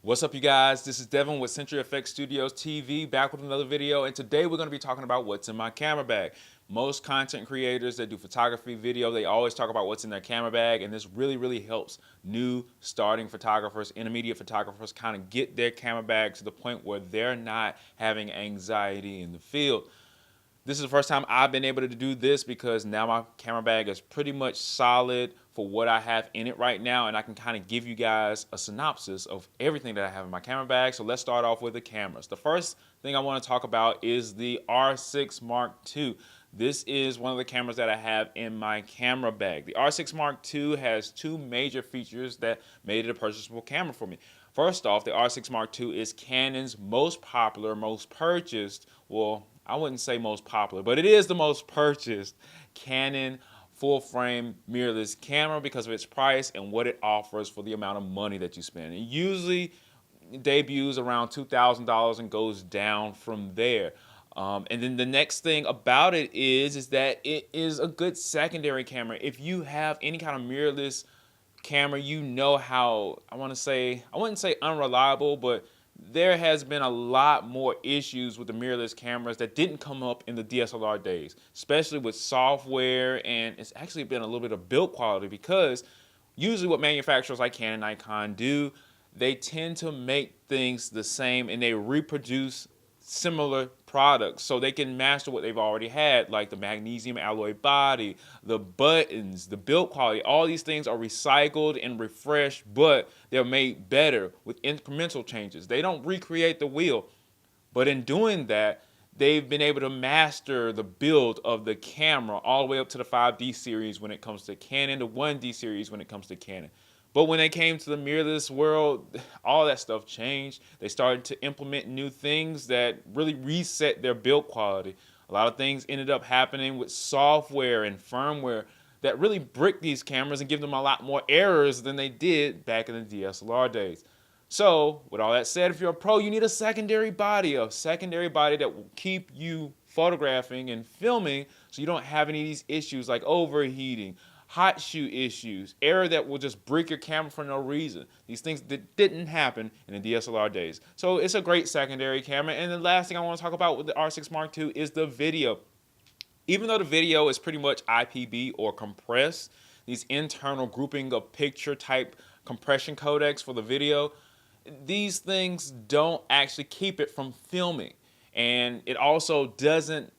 What's up, you guys? This is Devin with CFX Studios TV, back with another video, and today we're going to be talking about what's in my camera bag. Most content creators that do photography, video, they always talk about what's in their camera bag, and this really helps new starting photographers, intermediate photographers kind of get their camera bag to the point where they're not having anxiety in the field. This is the first time I've been able to do this because now my camera bag is pretty much solid for what I have in it right now, and I can kind of give you guys a synopsis of everything that I have in my camera bag. So let's start off with the cameras. The first thing I want to talk about is the R6 Mark II. This is one of the cameras that I have in my camera bag. The R6 Mark II has two major features that made it a purchasable camera for me. First off, the R6 Mark II is Canon's most popular, most purchased, well, I wouldn't say most popular, but it is the most purchased Canon full-frame mirrorless camera because of its price and what it offers for the amount of money that you spend. It usually debuts around $2,000 and goes down from there. And then the next thing about it is that it is a good secondary camera. If you have any kind of mirrorless camera, you know how, I wouldn't say unreliable, but there has been a lot more issues with the mirrorless cameras that didn't come up in the DSLR days, especially with software, and it's actually been a little bit of build quality because usually what manufacturers like Canon, Nikon do, they tend to make things the same and they reproduce similar products so they can master what they've already had, like the magnesium alloy body, the buttons, the build quality. All these things are recycled and refreshed, but they're made better with incremental changes. They don't recreate the wheel, but in doing that, they've been able to master the build of the camera all the way up to the 5D series when it comes to Canon, the 1D series when it comes to Canon. But when they came to the mirrorless world, all that stuff changed. They started to implement new things that really reset their build quality. A lot of things ended up happening with software and firmware that really brick these cameras and give them a lot more errors than they did back in the DSLR days. So, with all that said, if you're a pro, you need a secondary body that will keep you photographing and filming so you don't have any of these issues like overheating, hot shoe issues, error that will just break your camera for no reason. These things that didn't happen in the DSLR days. So it's a great secondary camera. And the last thing I want to talk about with the R6 Mark II is the video. Even though the video is pretty much IPB or compressed, these internal grouping of picture type compression codecs for the video, these things don't actually keep it from filming. And it also doesn't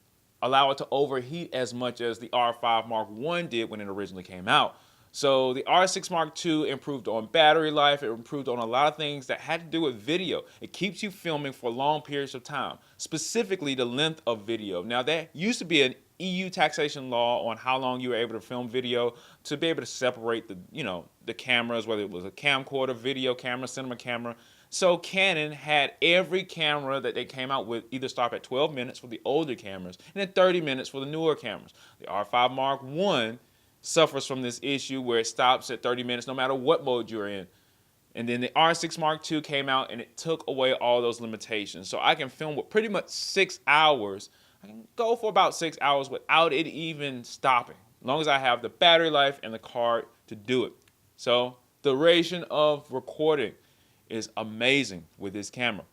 allow it to overheat as much as the R5 Mark I did when it originally came out. So the R6 Mark II improved on battery life, it improved on a lot of things that had to do with video. It keeps you filming for long periods of time, specifically the length of video. Now that used to be an EU taxation law on how long you were able to film video to be able to separate the cameras, whether it was a camcorder, video camera, cinema camera. So Canon had every camera that they came out with either stop at 12 minutes for the older cameras and then 30 minutes for the newer cameras. The R5 Mark I suffers from this issue where it stops at 30 minutes no matter what mode you're in. And then the R6 Mark II came out and it took away all those limitations. So I can film with pretty much 6 hours. I can go for about 6 hours without it even stopping, as long as I have the battery life and the card to do it. So duration of recording is amazing with this camera.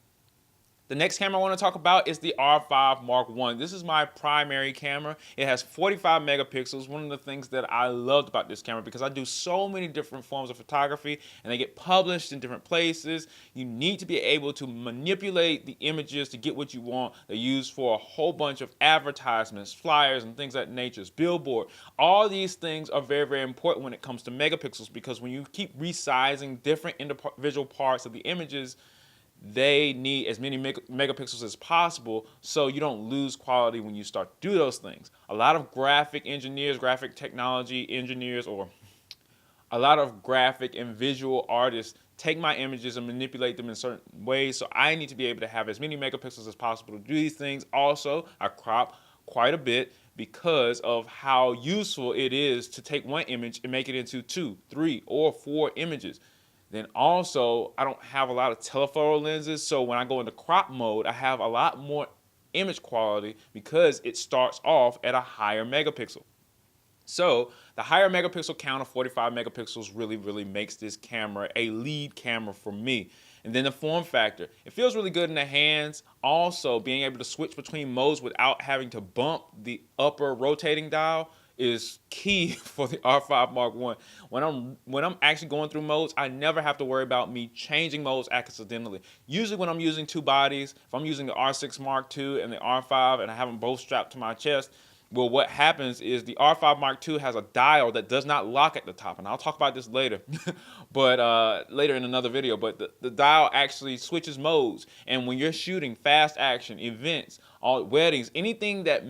The next camera I want to talk about is the R5 Mark I. This is my primary camera. It has 45 megapixels. One of the things that I loved about this camera because I do so many different forms of photography and they get published in different places. You need to be able to manipulate the images to get what you want. They're used for a whole bunch of advertisements, flyers, and things of that nature, billboard. All these things are very important when it comes to megapixels because when you keep resizing different individual parts of the images, they need as many megapixels as possible so you don't lose quality when you start to do those things. A lot of graphic engineers, graphic technology engineers, or a lot of graphic and visual artists take my images and manipulate them in certain ways, so I need to be able to have as many megapixels as possible to do these things. Also, I crop quite a bit because of how useful it is to take one image and make it into 2, 3, or 4 images. Then also, I don't have a lot of telephoto lenses, so when I go into crop mode, I have a lot more image quality because it starts off at a higher megapixel. So the higher megapixel count of 45 megapixels really makes this camera a lead camera for me. And then the form factor. It feels really good in the hands. Also, being able to switch between modes without having to bump the upper rotating dial is key for the R5 Mark I. When I'm actually going through modes, I never have to worry about me changing modes accidentally. Usually when I'm using two bodies, if I'm using the R6 Mark II and the R5 and I have them both strapped to my chest, well, what happens is the R5 Mark II has a dial that does not lock at the top, and I'll talk about this later, but later in another video. But the dial actually switches modes, and when you're shooting fast action, events, all weddings, anything that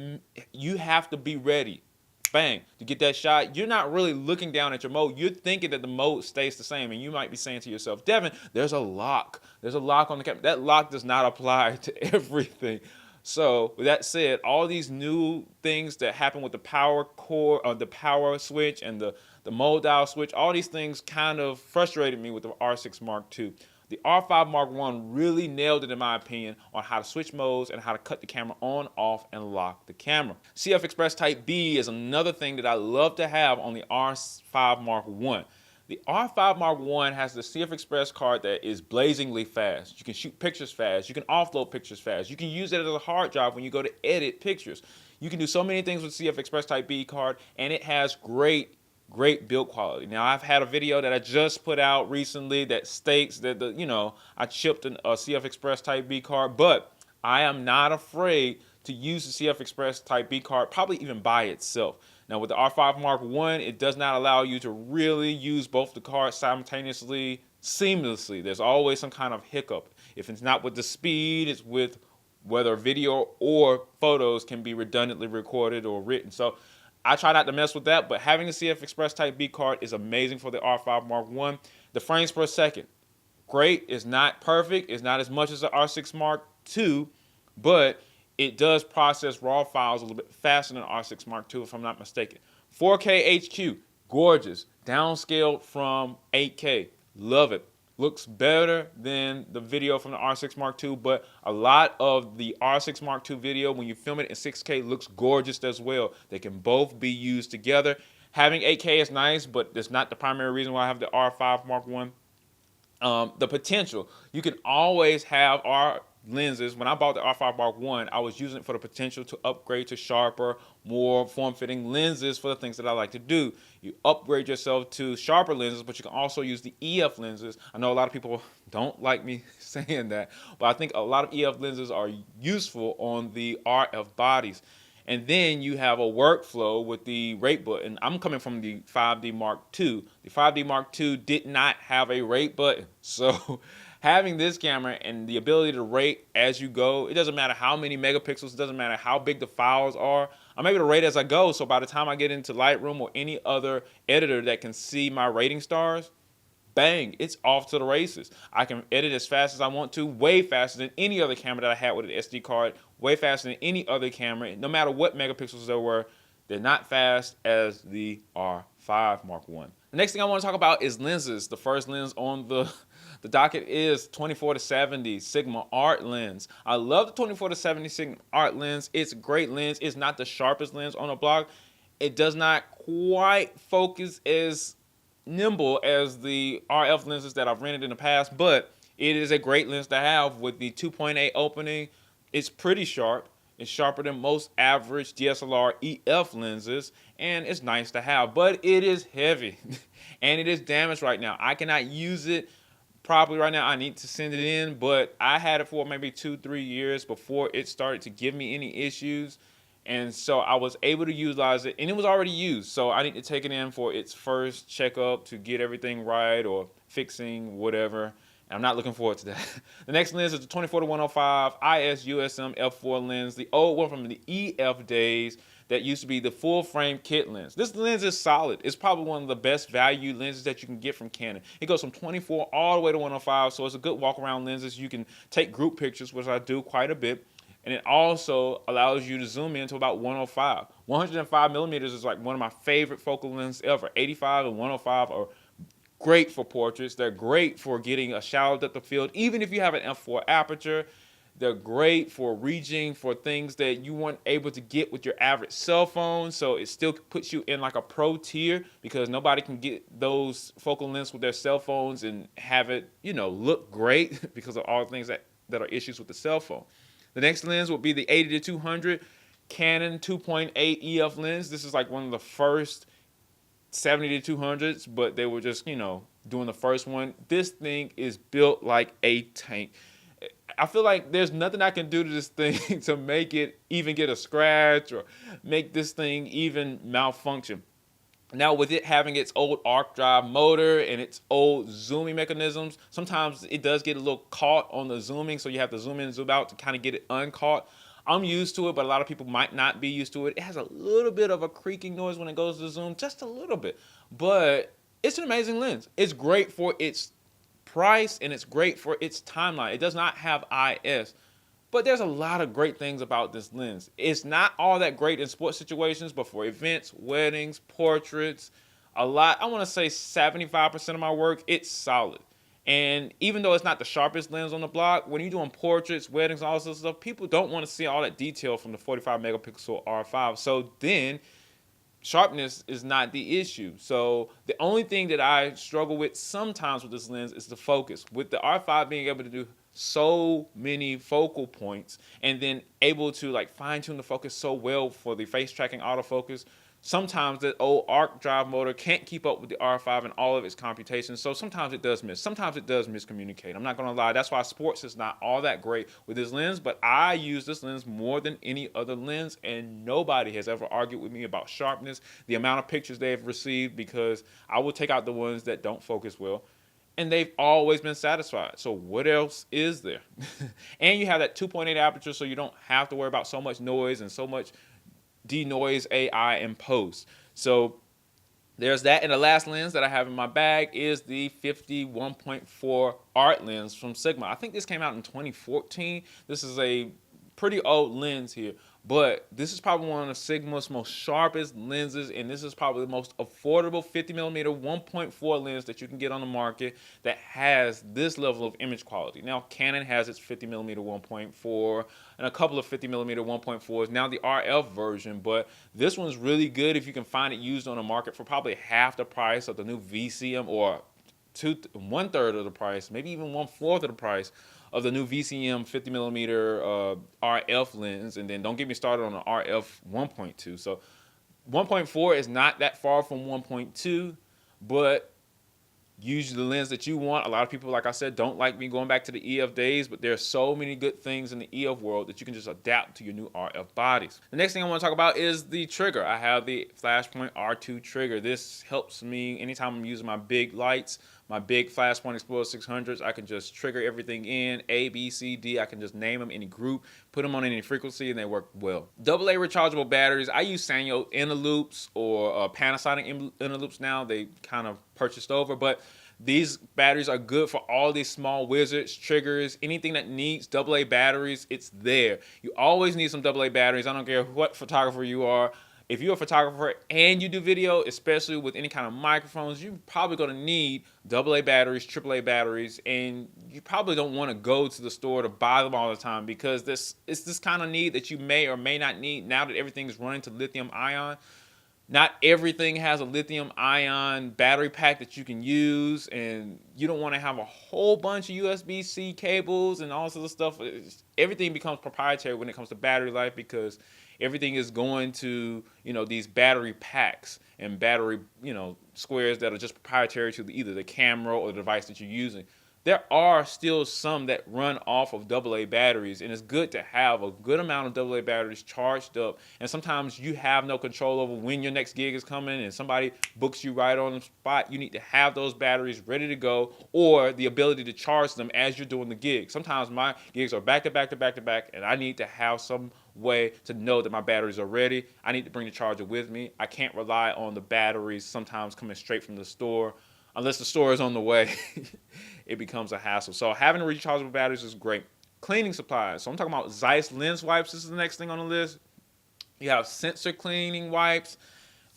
you have to be ready, bang, to get that shot, you're not really looking down at your mode. You're thinking that the mode stays the same, and you might be saying to yourself, Devin, there's a lock. There's a lock on the camera. That lock does not apply to everything. So with that said, all these new things that happen with the power core, the power switch, and the mode dial switch, all these things kind of frustrated me with the R6 Mark II. The R5 Mark I really nailed it, in my opinion, on how to switch modes and how to cut the camera on, off, and lock the camera. CF Express Type B is another thing that I love to have on the R5 Mark I. The R5 Mark I has the CF Express card that is blazingly fast. You can shoot pictures fast. You can offload pictures fast. You can use it as a hard drive when you go to edit pictures. You can do so many things with CF Express Type B card, and it has great build quality. Now, I've had a video that I just put out recently that states that I chipped a CF Express Type B card, but I am not afraid to use the CF Express Type B card, probably even by itself. Now, with the R5 Mark I, it does not allow you to really use both the cards simultaneously, seamlessly. There's always some kind of hiccup. If it's not with the speed, it's with whether video or photos can be redundantly recorded or written. So I try not to mess with that, but having a CF Express Type B card is amazing for the R5 Mark I. The frames per second, great. It's not perfect. It's not as much as the R6 Mark II, but it does process raw files a little bit faster than the R6 Mark II, if I'm not mistaken. 4K HQ, gorgeous. Downscaled from 8K, love it. Looks better than the video from the R6 Mark II, but a lot of the R6 Mark II video, when you film it in 6K, looks gorgeous as well. They can both be used together. Having 8K is nice, but that's not the primary reason why I have the R5 Mark I. The potential, you can always have our lenses. When I bought the R5 Mark I was using it for the potential to upgrade to sharper, more form-fitting lenses for the things that I like to do. You upgrade yourself to sharper lenses, but you can also use the EF lenses. I know a lot of people don't like me saying that, but I think a lot of EF lenses are useful on the RF bodies. And then you have a workflow with the rate button. I'm coming from the 5D Mark II. The 5D Mark II did not have a rate button. So having this camera and the ability to rate as you go, it doesn't matter how many megapixels, it doesn't matter how big the files are. I'm able to rate as I go. So by the time I get into Lightroom or any other editor that can see my rating stars, bang, it's off to the races. I can edit as fast as I want to, way faster than any other camera that I had with an SD card, way faster than any other camera. No matter what megapixels there were, they're not fast as the R5 Mark I. The next thing I want to talk about is lenses. The first lens on the docket is 24-70 Sigma Art lens. I love the 24-70 Sigma Art lens. It's a great lens. It's not the sharpest lens on the block. It does not quite focus as nimble as the RF lenses that I've rented in the past, but it is a great lens to have with the 2.8 opening. It's pretty sharp. It's sharper than most average DSLR EF lenses, and it's nice to have, but it is heavy and it is damaged right now. I cannot use it properly right now. I need to send it in, but I had it for maybe 2-3 years before it started to give me any issues. And so I was able to utilize it, and it was already used. So I need to take it in for its first checkup to get everything right or fixing whatever. And I'm not looking forward to that. The next lens is the 24-105 IS-USM f4 lens, the old one from the EF days that used to be the full frame kit lens. This lens is solid. It's probably one of the best value lenses that you can get from Canon. It goes from 24 all the way to 105, so it's a good walk around lenses. You can take group pictures, which I do quite a bit. And it also allows you to zoom in to about 105. 105 millimeters is like one of my favorite focal lenses ever. 85 and 105 are great for portraits. They're great for getting a shallow depth of field. Even if you have an f4 aperture, They're great for reaching for things that you weren't able to get with your average cell phone. So it still puts you in like a pro tier because nobody can get those focal lengths with their cell phones and have it, look great because of all the things that are issues with the cell phone. The next lens will be the 80 to 200 Canon 2.8 EF lens. This is like one of the first 70 to 200s, but they were just, doing the first one. This thing is built like a tank. I feel like there's nothing I can do to this thing to make it even get a scratch or make this thing even malfunction. Now, with it having its old arc drive motor and its old zooming mechanisms, sometimes it does get a little caught on the zooming, so you have to zoom in and zoom out to kind of get it uncaught. I'm used to it, but a lot of people might not be used to it. It has a little bit of a creaking noise when it goes to zoom, just a little bit. But it's an amazing lens. It's great for its price and it's great for its timeline. It does not have IS. But there's a lot of great things about this lens. It's not all that great in sports situations, but for events, weddings, portraits, I want to say 75% of my work, it's solid. And even though it's not the sharpest lens on the block, when you're doing portraits, weddings, all this stuff, people don't want to see all that detail from the 45 megapixel R5. So then sharpness is not the issue. So the only thing that I struggle with sometimes with this lens is the focus. With the R5 being able to do so many focal points and then able to like fine tune the focus so well for the face tracking autofocus, sometimes the old arc drive motor can't keep up with the R5 and all of its computations. So sometimes it does miss. Sometimes it does miscommunicate. I'm not going to lie. That's why sports is not all that great with this lens. But I use this lens more than any other lens. And nobody has ever argued with me about sharpness, the amount of pictures they've received, because I will take out the ones that don't focus well. And they've always been satisfied. So what else is there? And you have that 2.8 aperture, so you don't have to worry about so much noise and so much denoise AI in post. So there's that. And the last lens that I have in my bag is the 51.4 art lens from Sigma. I think this came out in 2014. This is a pretty old lens here, but this is probably one of Sigma's most sharpest lenses, and this is probably the most affordable 50mm 1.4 lens that you can get on the market that has this level of image quality. Now, Canon has its 50mm 1.4 and a couple of 50mm 1.4s, now the RF version, but this one's really good if you can find it used on the market for probably half the price of the new VCM, or 1/3 of the price, maybe even 1/4 of the price of the new VCM 50mm RF lens. And then don't get me started on the RF 1.2. So 1.4 is not that far from 1.2, but usually the lens that you want. A lot of people, like I said, don't like me going back to the EF days, but there are so many good things in the EF world that you can just adapt to your new RF bodies. The next thing I want to talk about is the trigger. I have the Flashpoint R2 trigger. This helps me anytime I'm using my big lights, my big Flashpoint Explorer 600s. I can just trigger everything in A, B, C, D. I can just name them any group, put them on any frequency, and they work well. AA rechargeable batteries. I use Sanyo inner loops or Panasonic inner loops now. They kind of purchased over, but these batteries are good for all these small wizards, triggers, anything that needs AA batteries, it's there. You always need some AA batteries. I don't care what photographer you are. If you're a photographer and you do video, especially with any kind of microphones, you're probably going to need AA batteries, AAA batteries, and you probably don't want to go to the store to buy them all the time, because it's this kind of need that you may or may not need now that everything is running to lithium ion. Not everything has a lithium ion battery pack that you can use, and you don't want to have a whole bunch of USB-C cables and all sorts of stuff. Everything becomes proprietary when it comes to battery life, because everything is going to, these battery packs and battery, squares that are just proprietary to either the camera or the device that you're using. There are still some that run off of AA batteries, and it's good to have a good amount of AA batteries charged up. And sometimes you have no control over when your next gig is coming and somebody books you right on the spot. You need to have those batteries ready to go, or the ability to charge them as you're doing the gig. Sometimes my gigs are back to back to back to back, and I need to have some way to know that my batteries are ready. I need to bring the charger with me. I can't rely on the batteries sometimes coming straight from the store. Unless the store is on the way, it becomes a hassle. So having rechargeable batteries is great. Cleaning supplies. So I'm talking about Zeiss lens wipes. This is the next thing on the list. You have sensor cleaning wipes.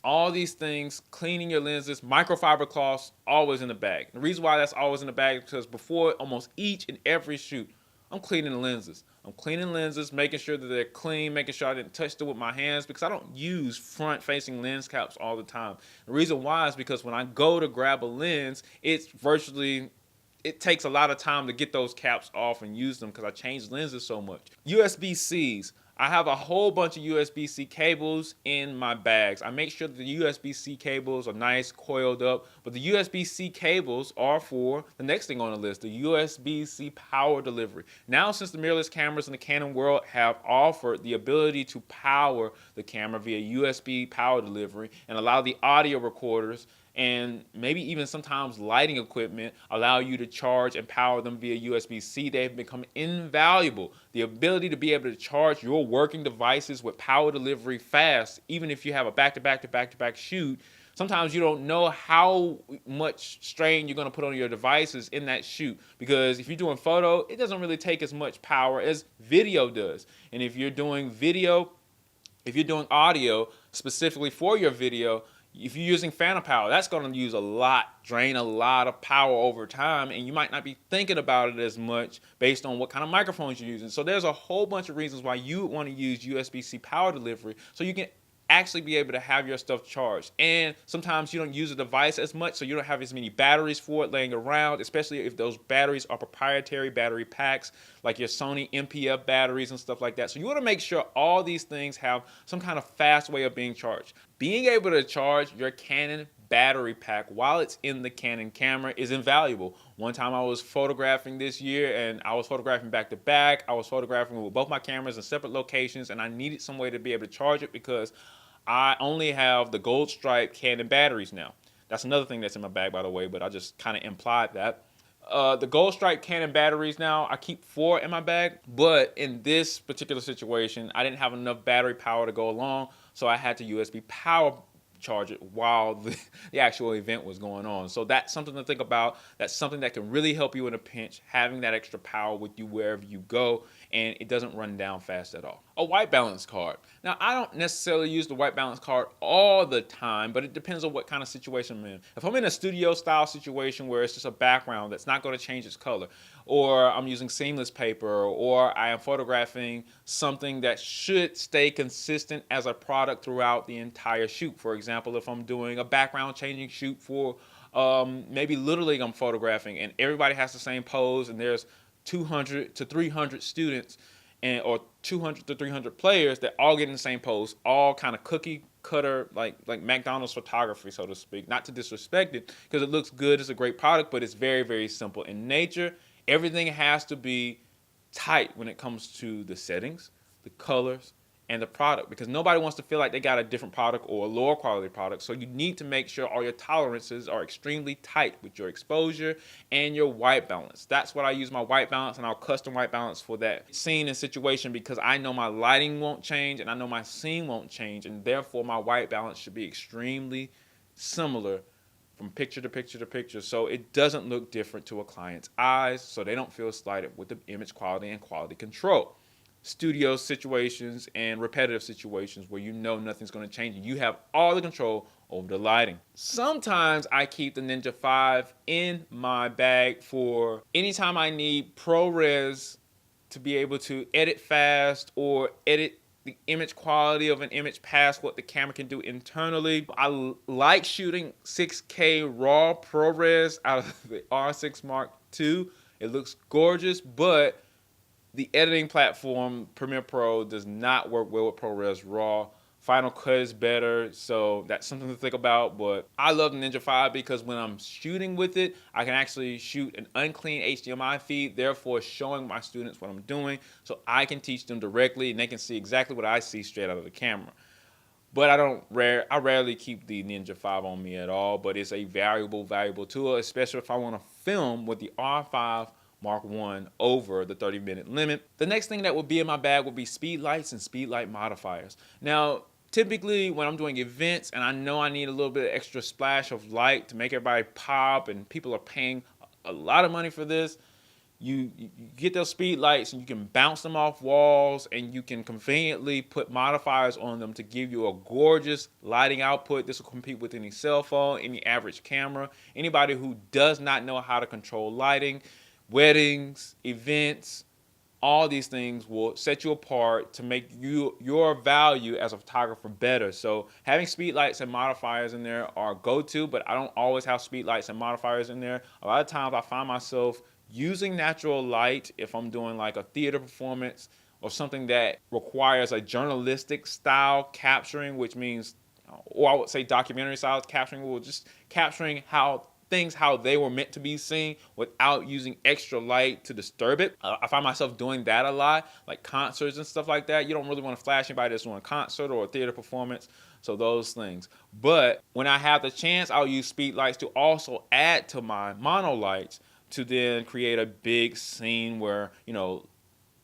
All these things, cleaning your lenses. Microfiber cloths, always in the bag. The reason why that's always in the bag is because before almost each and every shoot, I'm cleaning the lenses. I'm cleaning lenses, making sure that they're clean, making sure I didn't touch them with my hands because I don't use front-facing lens caps all the time. The reason why is because when I go to grab a lens, it takes a lot of time to get those caps off and use them because I change lenses so much. USB-Cs. I have a whole bunch of USB-C cables in my bags. I make sure that the USB-C cables are nice, coiled up, but the USB-C cables are for the next thing on the list, the USB-C power delivery. Now, since the mirrorless cameras in the Canon world have offered the ability to power the camera via USB power delivery and allow the audio recorders and maybe even sometimes lighting equipment allow you to charge and power them via USB-C, they've become invaluable. The ability to be able to charge your working devices with power delivery fast, even if you have a back-to-back shoot, sometimes you don't know how much strain you're going to put on your devices in that shoot, because if you're doing photo, it doesn't really take as much power as video does. And if you're doing audio specifically for your video, if you're using phantom power, that's going to drain a lot of power over time, and you might not be thinking about it as much based on what kind of microphones you're using. So there's a whole bunch of reasons why you would want to use USB-C power delivery so you can actually be able to have your stuff charged. And sometimes you don't use the device as much, so you don't have as many batteries for it laying around, especially if those batteries are proprietary battery packs like your Sony MPF batteries and stuff like that. So you want to make sure all these things have some kind of fast way of being charged. Being able to charge your Canon battery pack while it's in the Canon camera is invaluable. One time I was photographing this year, and I was photographing back to back. I was photographing with both my cameras in separate locations, and I needed some way to be able to charge it because I only have the gold stripe Canon batteries now. That's another thing that's in my bag, by the way, but I just kind of implied that. The gold stripe Canon batteries now, I keep 4 in my bag, but in this particular situation, I didn't have enough battery power to go along, so I had to USB power charge it while the actual event was going on. So that's something to think about. That's something that can really help you in a pinch, having that extra power with you wherever you go, and it doesn't run down fast at all. A white balance card. Now, I don't necessarily use the white balance card all the time, but it depends on what kind of situation I'm in. If I'm in a studio style situation where it's just a background that's not going to change its color, or I'm using seamless paper, or I am photographing something that should stay consistent as a product throughout the entire shoot. For example, if I'm doing a background changing shoot for maybe Little League I'm photographing, and everybody has the same pose, and there's 200 to 300 students or 200 to 300 players that all get in the same pose, all kind of cookie cutter, like McDonald's photography, so to speak. Not to disrespect it, because it looks good, it's a great product, but it's very, very simple in nature. Everything has to be tight when it comes to the settings, the colors, and the product, because nobody wants to feel like they got a different product or a lower quality product. So you need to make sure all your tolerances are extremely tight with your exposure and your white balance. That's what I use my white balance, and I'll custom white balance for that scene and situation, because I know my lighting won't change and I know my scene won't change, and therefore my white balance should be extremely similar from picture to picture to picture, so it doesn't look different to a client's eyes, so they don't feel slighted with the image quality and quality control. Studio situations and repetitive situations where you know nothing's going to change and you have all the control over the lighting. Sometimes I keep the Ninja 5 in my bag for anytime I need ProRes to be able to edit fast or edit the image quality of an image past what the camera can do internally. I like shooting 6K raw ProRes out of the R6 Mark II. It looks gorgeous, but the editing platform, Premiere Pro, does not work well with ProRes RAW. Final Cut is better, so that's something to think about. But I love the Ninja 5 because when I'm shooting with it, I can actually shoot an unclean HDMI feed, therefore showing my students what I'm doing, so I can teach them directly and they can see exactly what I see straight out of the camera. But I rarely keep the Ninja 5 on me at all, but it's a valuable tool, especially if I want to film with the R5 Mark I over the 30-minute limit. The next thing that will be in my bag will be speed lights and speed light modifiers. Now, typically when I'm doing events and I know I need a little bit of extra splash of light to make everybody pop, and people are paying a lot of money for this, you get those speed lights and you can bounce them off walls, and you can conveniently put modifiers on them to give you a gorgeous lighting output. This will compete with any cell phone, any average camera. Anybody who does not know how to control lighting, weddings, events, All these things will set you apart to make your value as a photographer better. So having speed lights and modifiers in there are go-to, but I don't always have speed lights and modifiers in there. A lot of times I find myself using natural light if I'm doing like a theater performance or something that requires a journalistic style capturing, which means, or I would say documentary style capturing, or just capturing how they were meant to be seen without using extra light to disturb it. I find myself doing that a lot, like concerts and stuff like that. You don't really want to flash anybody that's doing a concert or a theater performance, so those things. But when I have the chance, I'll use speed lights to also add to my mono lights to then create a big scene where,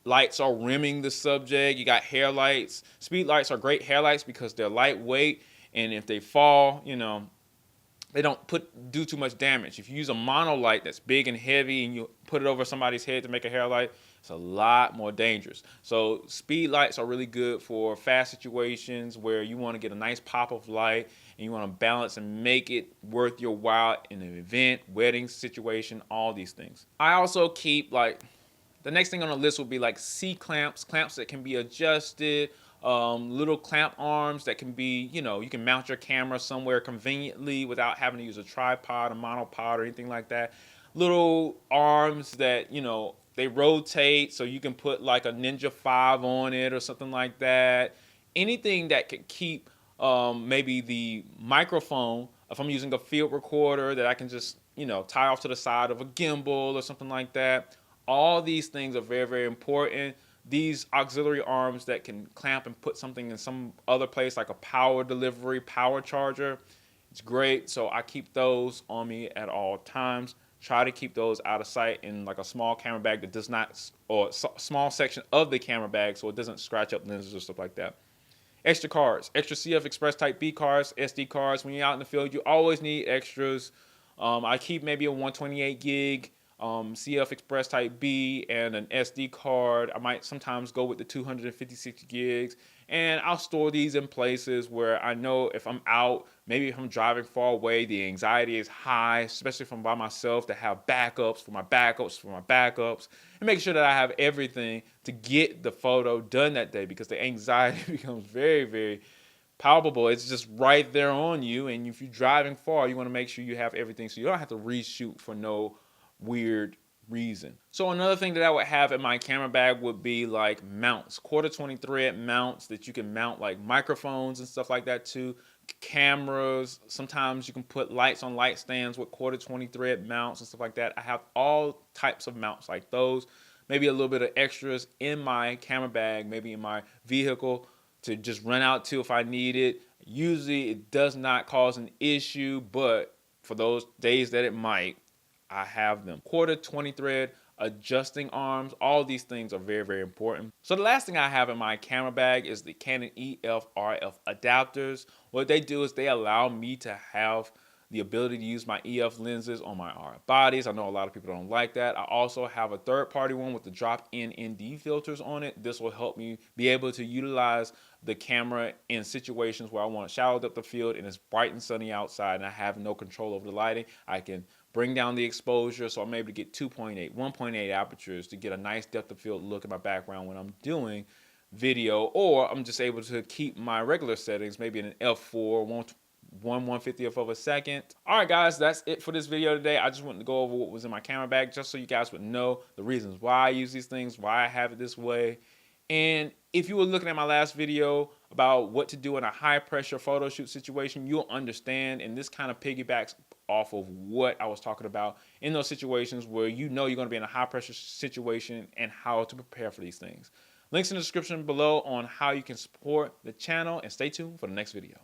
lights are rimming the subject. You got hair lights. Speed lights are great hair lights because they're lightweight, and if they fall, they don't do too much damage. If you use a mono light that's big and heavy and you put it over somebody's head to make a hair light, it's a lot more dangerous. So speed lights are really good for fast situations where you want to get a nice pop of light and you want to balance and make it worth your while in an event, wedding situation, all these things. I also keep the next thing on the list would be like C-clamps, clamps that can be adjusted, little clamp arms that can be, you can mount your camera somewhere conveniently without having to use a tripod, a monopod, or anything like that. Little arms that, they rotate so you can put like a Ninja 5 on it or something like that. Anything that can keep maybe the microphone, if I'm using a field recorder, that I can just, tie off to the side of a gimbal or something like that. All these things are very, very important. These auxiliary arms that can clamp and put something in some other place, like a power delivery, power charger, it's great. So I keep those on me at all times. Try to keep those out of sight in like a small camera bag that does not, or small section of the camera bag so it doesn't scratch up lenses or stuff like that. Extra cards, extra CF Express Type B cards, SD cards. When you're out in the field, you always need extras. I keep maybe a 128 gig CF Express Type B and an SD card. I might sometimes go with the 256 gigs, and I'll store these in places where I know if I'm out, maybe if I'm driving far away, the anxiety is high, especially if I'm by myself, to have backups for my backups for my backups, and make sure that I have everything to get the photo done that day, because the anxiety becomes very, very palpable. It's just right there on you, and if you're driving far, you want to make sure you have everything so you don't have to reshoot for no weird reason. So another thing that I would have in my camera bag would be like mounts, quarter 20 thread mounts that you can mount like microphones and stuff like that to, cameras. Sometimes you can put lights on light stands with quarter 20 thread mounts and stuff like that. I have all types of mounts like those, maybe a little bit of extras in my camera bag, maybe in my vehicle to just run out to if I need it. Usually it does not cause an issue, but for those days that it might, I have them. Quarter 20 thread adjusting arms, all these things are very, very important. So the last thing I have in my camera bag is the Canon EF RF adapters. What they do is they allow me to have the ability to use my EF lenses on my RF bodies. I know a lot of people don't like that. I also have a third-party one with the drop-in ND filters on it. This will help me be able to utilize the camera in situations where I want to shallow depth of field and it's bright and sunny outside and I have no control over the lighting. I can bring down the exposure so I'm able to get 2.8, 1.8 apertures to get a nice depth of field look at my background when I'm doing video, or I'm just able to keep my regular settings, maybe in an f4, 1/150th of a second. All right, guys, that's it for this video today. I just wanted to go over what was in my camera bag just so you guys would know the reasons why I use these things, why I have it this way. And if you were looking at my last video about what to do in a high pressure photo shoot situation, you'll understand, and this kind of piggybacks off of what I was talking about in those situations where you're going to be in a high pressure situation and how to prepare for these things. Links in the description below on how you can support the channel, and stay tuned for the next video.